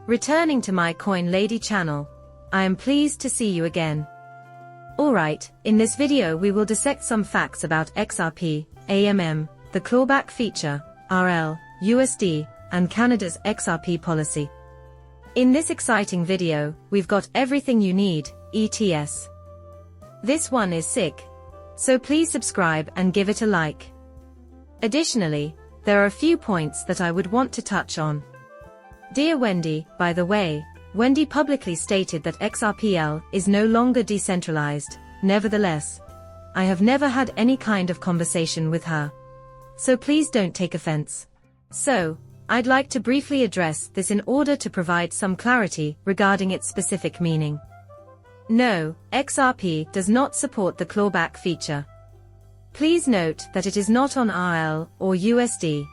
Returning to my Coin Lady channel, I am pleased to see you again. Alright, in this video we will dissect some facts about XRP, AMM, the clawback feature, RL, USD, and Canada's XRP policy. In this exciting video, we've got everything you need, ETS. This one is sick. So please subscribe and give it a like. Additionally, there are a few points that I would want to touch on. Dear Wendy, by the way, Wendy publicly stated that XRPL is no longer decentralized. Nevertheless, I have never had any kind of conversation with her. So please don't take offense. So, I'd like to briefly address this in order to provide some clarity regarding its specific meaning. No, XRP does not support the clawback feature. Please note that it is not on RL or USD.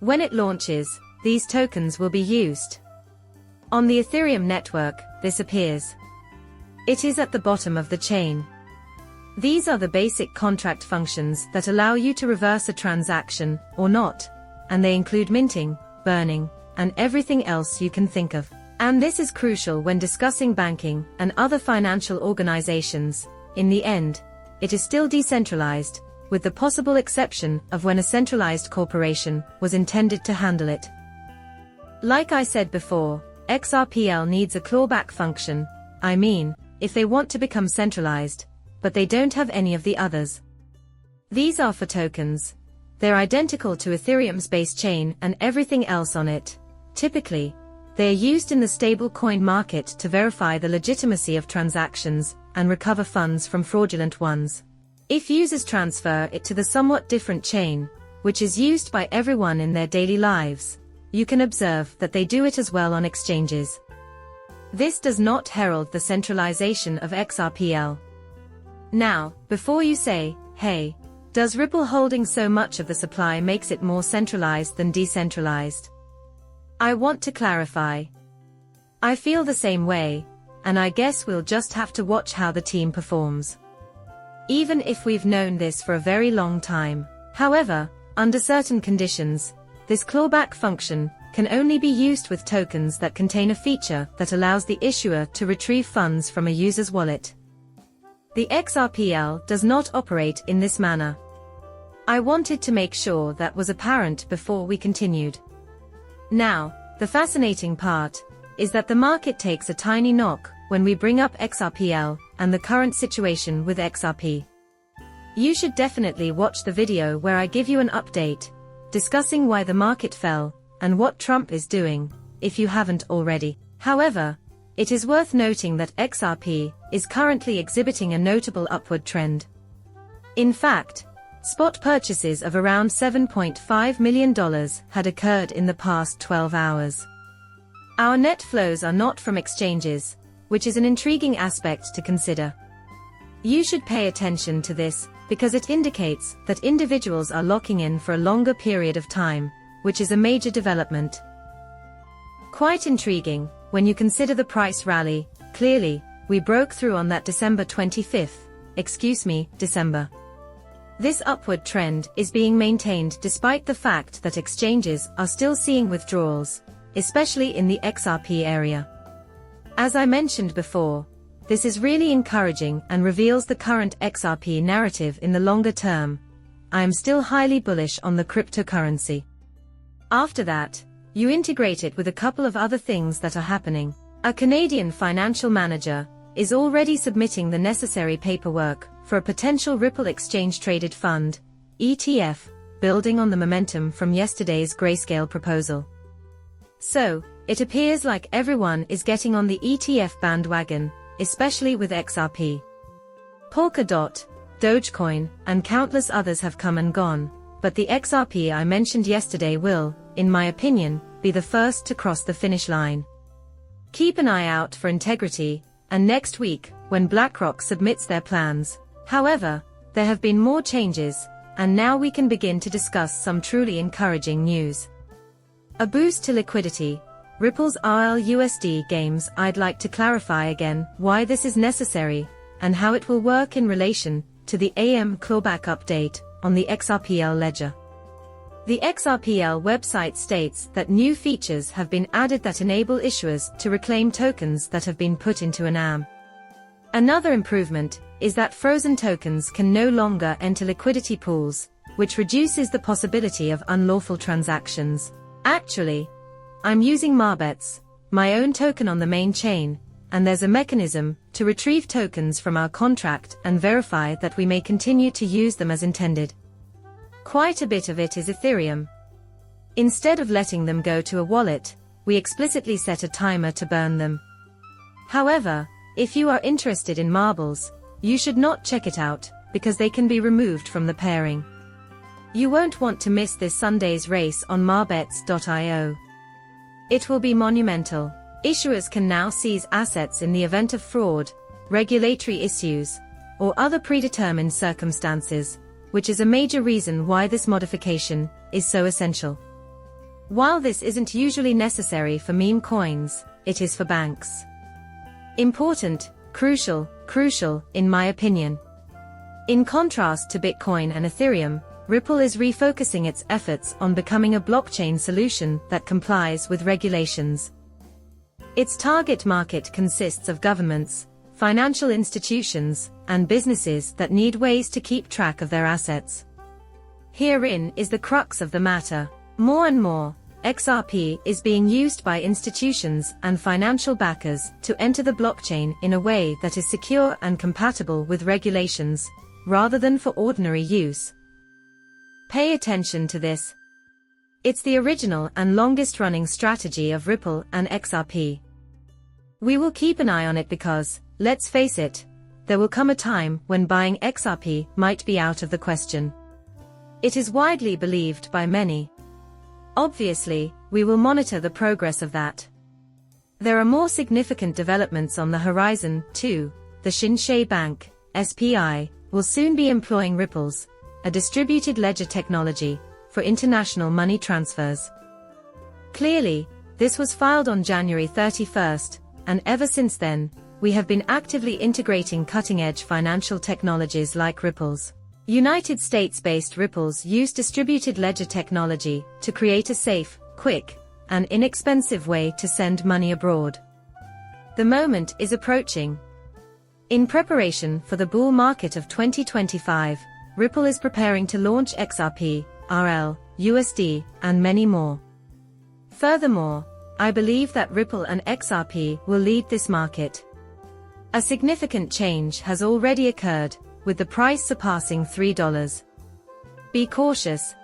When it launches, these tokens will be used. On the Ethereum network, this appears. It is at the bottom of the chain. These are the basic contract functions that allow you to reverse a transaction, or not, and they include minting, burning, and everything else you can think of. And this is crucial when discussing banking and other financial organizations. In the end, it is still decentralized, with the possible exception of when a centralized corporation was intended to handle it. Like I said before, XRPL needs a clawback function, I mean, if they want to become centralized, but they don't have any of the others. These are for tokens. They're identical to Ethereum's base chain and everything else on it. Typically, they are used in the stable coin market to verify the legitimacy of transactions and recover funds from fraudulent ones. If users transfer it to the somewhat different chain, which is used by everyone in their daily lives, you can observe that they do it as well on exchanges. This does not herald the centralization of XRPL. Now, before you say, hey, does Ripple holding so much of the supply makes it more centralized than decentralized? I want to clarify. I feel the same way, and I guess we'll just have to watch how the team performs. Even if we've known this for a very long time. However, under certain conditions, this clawback function can only be used with tokens that contain a feature that allows the issuer to retrieve funds from a user's wallet. The XRPL does not operate in this manner. I wanted to make sure that was apparent before we continued. Now, the fascinating part is that the market takes a tiny knock when we bring up XRPL and the current situation with XRP. You should definitely watch the video where I give you an update, discussing why the market fell and what Trump is doing, if you haven't already. However, it is worth noting that XRP is currently exhibiting a notable upward trend. In fact, spot purchases of around $7.5 million had occurred in the past 12 hours. Our net flows are not from exchanges, which is an intriguing aspect to consider. You should pay attention to this, because it indicates that individuals are locking in for a longer period of time, which is a major development. Quite intriguing, when you consider the price rally. Clearly, we broke through on that December 25th, December. This upward trend is being maintained despite the fact that exchanges are still seeing withdrawals, especially in the XRP area. As I mentioned before, this is really encouraging and reveals the current XRP narrative in the longer term. I am still highly bullish on the cryptocurrency. After that, you integrate it with a couple of other things that are happening. A Canadian financial manager is already submitting the necessary paperwork for a potential Ripple exchange-traded fund, ETF, building on the momentum from yesterday's Grayscale proposal. So, it appears like everyone is getting on the ETF bandwagon, especially with XRP. Polkadot, Dogecoin, and countless others have come and gone, but the XRP I mentioned yesterday will, in my opinion, be the first to cross the finish line. Keep an eye out for Integrity, and next week, when BlackRock submits their plans. However, there have been more changes, and now we can begin to discuss some truly encouraging news. A boost to liquidity. Ripple's RLUSD games. I'd like to clarify again why this is necessary, and how it will work in relation to the AM clawback update on the XRPL ledger. The XRPL website states that new features have been added that enable issuers to reclaim tokens that have been put into an AM. Another improvement is that frozen tokens can no longer enter liquidity pools, which reduces the possibility of unlawful transactions. Actually, I'm using Marbets, my own token on the main chain, and there's a mechanism to retrieve tokens from our contract and verify that we may continue to use them as intended. Quite a bit of it is Ethereum. Instead of letting them go to a wallet, we explicitly set a timer to burn them. However, if you are interested in marbles, you should not check it out, because they can be removed from the pairing. You won't want to miss this Sunday's race on marbets.io. It will be monumental. Issuers can now seize assets in the event of fraud, regulatory issues, or other predetermined circumstances, which is a major reason why this modification is so essential. While this isn't usually necessary for meme coins, it is for banks. Important, crucial, in my opinion. In contrast to Bitcoin and Ethereum, Ripple is refocusing its efforts on becoming a blockchain solution that complies with regulations. Its target market consists of governments, financial institutions, and businesses that need ways to keep track of their assets. Herein is the crux of the matter. More and more, XRP is being used by institutions and financial backers to enter the blockchain in a way that is secure and compatible with regulations, rather than for ordinary use. Pay attention to this. It's the original and longest-running strategy of Ripple and XRP. We will keep an eye on it because, let's face it, there will come a time when buying XRP might be out of the question. It is widely believed by many. Obviously, we will monitor the progress of that. There are more significant developments on the horizon, too. The Shinsei Bank, SPI, will soon be employing Ripples, a distributed ledger technology, for international money transfers. Clearly, this was filed on January 31st, and ever since then, we have been actively integrating cutting-edge financial technologies like Ripples. United States-based Ripples use distributed ledger technology to create a safe, quick, and inexpensive way to send money abroad. The moment is approaching. In preparation for the bull market of 2025, Ripple is preparing to launch XRP, RL, USD, and many more. Furthermore, I believe that Ripple and XRP will lead this market. A significant change has already occurred, with the price surpassing $3. Be cautious.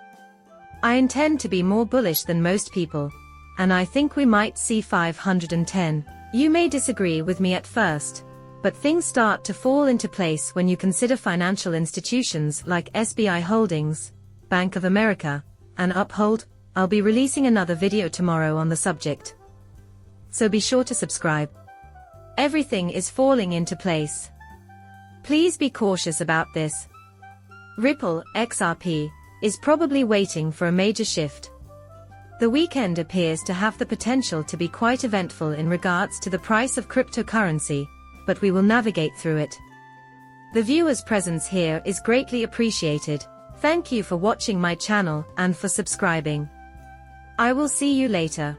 I intend to be more bullish than most people, and I think we might see 510. You may disagree with me at first, but things start to fall into place when you consider financial institutions like SBI Holdings, Bank of America, and Uphold. I'll be releasing another video tomorrow on the subject, so be sure to subscribe. Everything is falling into place. Please be cautious about this. Ripple, XRP, is probably waiting for a major shift. The weekend appears to have the potential to be quite eventful in regards to the price of cryptocurrency, but we will navigate through it. The viewer's presence here is greatly appreciated. Thank you for watching my channel and for subscribing. I will see you later.